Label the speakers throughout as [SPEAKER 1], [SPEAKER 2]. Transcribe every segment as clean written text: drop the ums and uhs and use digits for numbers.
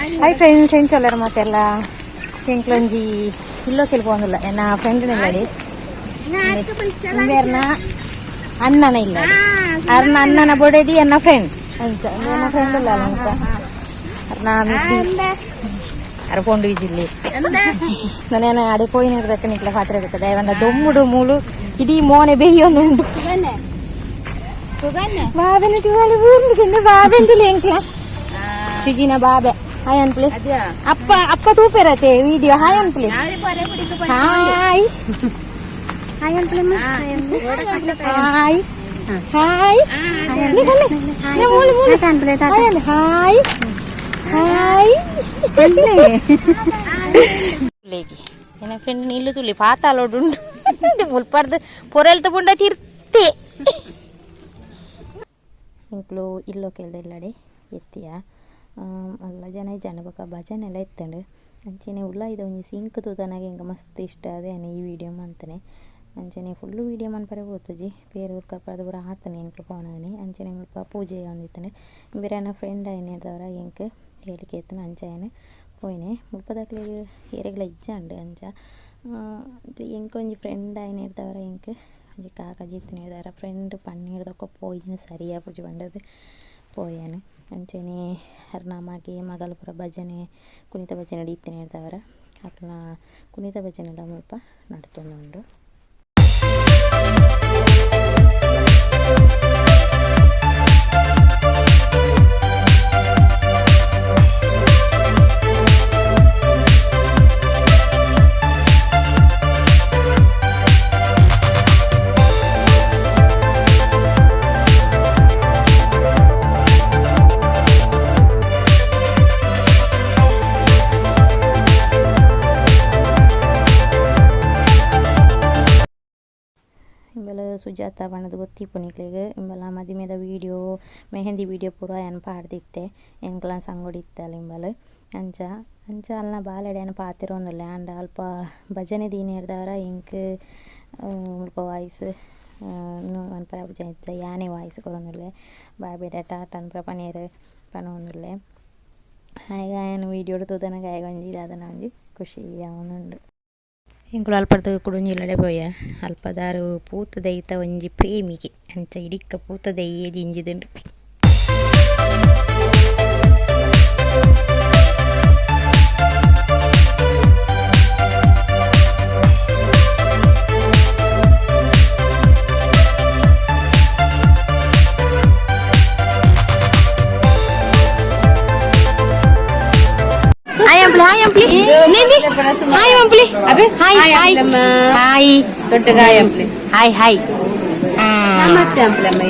[SPEAKER 1] hi friends, ಏನು ಚಲರ ಮತ್ತೆಲ್ಲ ಎಂಕ್ಲೊಂಜಿ ಇಲ್ಲೋಕೆಲ್ಲಿ ಹೋಗಿಲ್ಲ ನನ್ನ ಫ್ರೆಂಡ್ ನೋಡಿ ಹಿಂಗೇರ್ನ ಅಣ್ಣನ ಇಲ್ಲ ಅರ್ನ ಅಣ್ಣನ ಬೊಡೆದಿ ಎನ್ನ ಫ್ರೆಂಡ್ ಅಂತ ನನ್ನ ಫ್ರೆಂಡ್ ಇಲ್ಲ ಅಂತ ಅರ್ನ ಮಿದ್ದಿ ಅರ್ಕೊಂಡು ಇದ್ದಿಲ್ಲಿ ನಾನೇನು ಅಡೆ ಕೋಯಿ ನೀಡದಕ್ಕೆ ನಿಕ್ಲ ಪಾತ್ರೆ ಇರ್ತದೆ ಒಂದು ದೊಮ್ಮುಡು ಮೂಳು ಇಡೀ ಮೋನೆ ಬೇಯೊಂದುಂಟು ಬಾಬೆನಿಟ್ಟು ಊರ್ಲಿಕ್ಕೆ ಬಾಬೆಂತಲೇ ಎಂಕ್ಲ ಚಿಗಿನ ಬಾಬೆ ಹಾಯ್ ಅನ್ಪ್ಲಿ ಅಪ್ಪ ಅಪ್ಪ ತೂಪೆರತೆ ವಿಡಿಯೋ ಹಾಯ್ ಅನ್ಪ್ಲಿ ಹಾಯ್ ಹಾಯ್ ಅನ್ಪ್ಲಿ ಹಾಯ್ ಹಾಯ್ ಹಾಯ್ ಹಾಯ್ ನನ್ನ ಫ್ರೆಂಡ್ ನಿಲ್ಲು ತುಳಿ ಪಾತಾಲೋಡುಂಟು ಮುಲ್ಪರ್ದು ಪೊರೆಲ್ತ ಬುಂಡ ತಿರ್ತೆ ಇಂಕ್ಲು ಇಲ್ಲೋ ಕೇಳ್ದೆಲ್ಲಡೆ ಎತ್ತಿಯ ಅಲ್ಲ ಜನ ಬೊಕ ಭಜನೆ ಎಲ್ಲ ಎತ್ತಂಡು ಅಂಚೆನೆ ಉಲ್ಲ ಇದು ಒಂಜಿ ಸಿಂಕ್ ತೂತನಾಗ ಹಿಂಗೆ ಮಸ್ತ್ ಇಷ್ಟ ಅದೇ ಈ ವಿಡಿಯೋ ಮಂತನೆ ಅಂಚೆನೆ ಫುಲ್ಲು ವಿಡಿಯೋ ಮನ್ಪರೆ ಹೋಗ್ತಜಿ ಬೇರೆ ಊರ್ ಕಪ್ಪದ ಪೂರ ಆತನೆ ಎಂಕ್ಲು ಪೋನಾಗನಿ ಅಂಚೆನೆ ಮುಲ್ಪ ಪೂಜೆ ಒಂದಿತ್ತನೆ ಬೇರೆ ನನ್ನ ಫ್ರೆಂಡ್ ಆಯ್ನೆ ಹೇಳ್ದವ್ರ ಎಂಕ್ ಹೇಳಿಕೆ ಎತ್ತನ ಅಂಚಾಯನೆ ಪೋಯ್ನೆ ಮುಲ್ಪದಾಕ್ಲಿಗೆ ಏರೆಗ್ಲ ಇಜ್ಜಂಡು ಅಂಚ ಎಂಕೊಂಜಿ ಫ್ರೆಂಡ್ ಆಯ್ನೆ ಹೇಳ್ದವ್ರ ಎಂಕ್ ಒಂಜಿ ಕಾಕಜಿ ಇತ್ತನೆ ಹೇಳ್ದವ್ರ ಫ್ರೆಂಡ್ ಪಣ್ಣು ಹಿಡ್ದೊಕ್ಕ ಪೋಯ್ನ ಸರಿಯಾ ಪೂಜೆ ಬಂಡದು ಪೋಯನು ಅಂಚೆನೆ ಹರ್ನಾಮಾಗೆ ಮಗಲ ಪುರ ಭಜನೆ ಕುಣಿತ ಭಜನೆ ನಡೀತೇನೆ ಹೇಳ್ದವರ ಅಕ್ಲ ಕುಣಿತ ಭಜನೆ ಎಲ್ಲ ಮುಲ್ಪ ನಡ್ತೊಂದುಂಡು ಸುಜಾತ ಬಣ್ಣದ ಗೊತ್ತಿಪ್ಪು ನಿಕ್ಲಿಗೆ ಇಂಬಲ ಮದಿಮೆದ ವೀಡಿಯೋ ಮೆಹಂದಿ ವೀಡಿಯೋ ಪೂರ ಏನು ಪಾಡ್ದಿತ್ತೆ ಎಂಕ್ಲ ಸಂಗೊಡಿತ್ತಲ್ಲ ಇಂಬಲ್ ಅಂಚ ಅಲ್ನ ಬಾಲೆಡೆನ ಪಾತಿರೋಂದುಲ್ಲ ಆಂಡ ಅಲ್ಪ ಭಜನೆ ದೀನಿ ಹಿಡ್ದವರ ಇಂಕ್ ಮುಲ್ಪ ವಾಯ್ಸ್ ಅನ್ಪ ಯಾನೆ ವಾಯ್ಸ್ ಕೊರೊಂದುಲ್ಲೆ ಬಾಬೇಡ ಟಾಟನ್ ಪ್ರಪನೇರು ಪನೊಂದುಲ್ಲೆ ಹಾಗ ಏನು ವೀಡಿಯೋ ತೂತನಾಗ ಆಗ ಒಂಜಿ ಅದನ್ನ ಒಂಜಿ ಖುಷಿ ಅವನುಂಡು ಇಂಕುಲು ಅಲ್ಪದ ಕುಡುಂಜಿ ಇಲ್ಲಡೆ ಪೋಯ ಅಲ್ಪದಾರು ಪೂತ ದೈತ ಒಂಜಿ ಪ್ರೇಮಿಗೆ ಅಂಚ ಇಡಿಕ್ಕ ಪೂತ ದಯ್ಯೇದಿ ಇಂಜಿದುಂಡು
[SPEAKER 2] ನಮಸ್ತೆ ಅಂಪ್ಲಮ್ಮ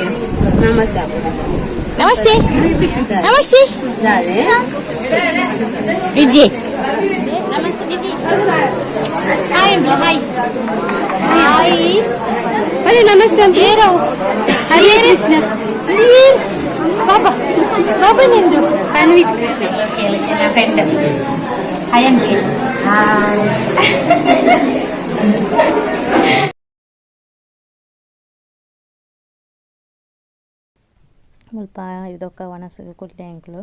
[SPEAKER 2] ನಮಸ್ತೆ
[SPEAKER 1] ನಮಸ್ತೆ ನಮಸ್ತೆ ವಿಜಯ್ ಹಾಯ್
[SPEAKER 2] ಅರೆ ನಮಸ್ತೆ
[SPEAKER 1] ಏರೋ ಹರೇ ಕೃಷ್ಣ ಬಾಬಾ ಬಾಬಾ ನಿಂದು
[SPEAKER 2] ಕನ್ವಿತ್ ಕೃಷ್ಣ
[SPEAKER 1] ನನ್ನ ಫ್ರೆಂಡ್ ಹಾಯ್ ಅನ್ಲಿ ಮುಲ್ಪ ಇದೊಕ್ಕ ಒಣಸು ಕುಲ್ಲೆ ಎಂಕ್ಲು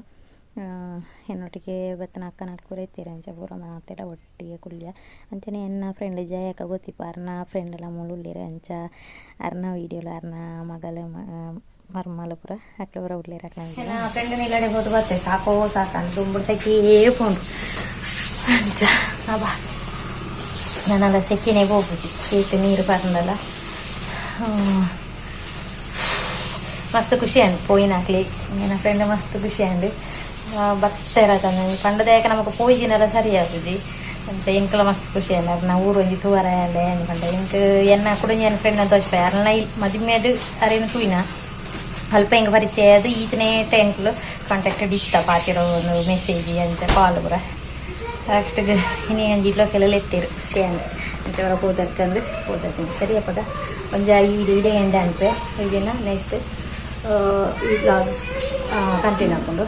[SPEAKER 1] ಎನ್ನೊಟ್ಟಿಗೆ ಬತ್ತನ ಅಕ್ಕ ನಾಲ್ಕು ರೈತೀರ ಅಂಚ ಪೂರ ಮಾತೆಲ್ಲ ಒಟ್ಟಿಗೆ ಕುಲ್ಯ ಅಂಚನೆ ಎನ್ನ ಫ್ರೆಂಡ್ ಜಯಕ್ಕ ಗೊತ್ತಿಪ್ಪ ಅರ್ನ ಫ್ರೆಂಡ್ ಎಲ್ಲ ಮುಳುಲ್ಲಿರ ಅಂಚ ಅರ್ನ ವೀಡಿಯೋಲ ಅರ್ನ ಮಗಲ ಮರ್ಮಲ ಪೂರ ಅಕ್ಲ ಪೂರ ಉಡ್ಲೇರ ಅಕ್ಲ ಫ್ರೆಂಡ್ ಇಲ್ಲಡೆ ಹೋದು ಬರ್ತೇವೆ ಸಾಕೋ ಸಾಕಂತ ದುಂಬುಡ್ತಕ್ಕೇ ಫೋನ್ ಅಂಚ ಅಬ್ಬ ನಾನೆಲ್ಲ ಸೆಕ್ಕಿನೇ ಹೋಗುಜಿ ಕೇಕ್ ನೀರು ಬಂದಲ್ಲ ಮಸ್ತ್ ಖುಷಿ ಅಂಡ್ ಪೋಯಿನಾಕ್ಲಿ ನನ್ನ ಫ್ರೆಂಡ್ ಮಸ್ತ್ ಖುಷಿ ಅಂಡ್ ಬತ್ತ ಇರತ್ತಂದು ಪಂಡದಾಯಕ ನಮಗೆ ಪೋಯಿನೆಲ್ಲ ಸರಿಯಾಗುದು ಅಂತ ಎಂಕಲ ಮಸ್ತ್ ಖುಷಿ ಅಂಡ್ ಅರ್ನ ಊರು ಒಂಜಿ ತೂವರ ಅಂಡೆ ಅನ್ಕೊಂಡೆ ಇಂಕ್ ಎನ್ನ ಕುಡುಂಜಿ ನನ್ನ ಫ್ರೆಂಡ್ ಅಂತ ತೋಚ್ಪಾಯ ಅರ್ನ ಮದುವೆದು ಅರೇನು ತೂಯಿನ ಅಲ್ಪ ಹಿಂಗೆ ಪರಿಚಯ ಅದು ಈತನೇ ಟೆಂಕ್ಲು ಕಾಂಟ್ಯಾಕ್ಟೆಡ್ ಇತ್ತ ಪಾತಿರೋ ಒಂದು ಮೆಸೇಜ್ ಅಂಚ ಕಾಲ್ ಪೂರ ಲಾಸ್ಟ್ಗೆ ಇನ್ನೇ ಒಂಜಿ ಇಟ್ಲೋಕೆಲ್ಲ ಎತ್ತಿರು ಖುಷಿ ಅಂಡ್ ಅಂಚ ಅವರ ಪೋದರ್ಕಂದು ಪೋದರ್ಕಂದು ಸರಿಯಪ್ಪದ ಒಂಜ ಇಡೀ ಎಂಡೆ ಅನ್ಪೆ ಇದನ್ನ ನೆಕ್ಸ್ಟ್ ಈ ಬ್ಲಾಗ್ಸ್ ಕಂಟಿನ್ಯೂ ಹಾಕ್ಕೊಂಡು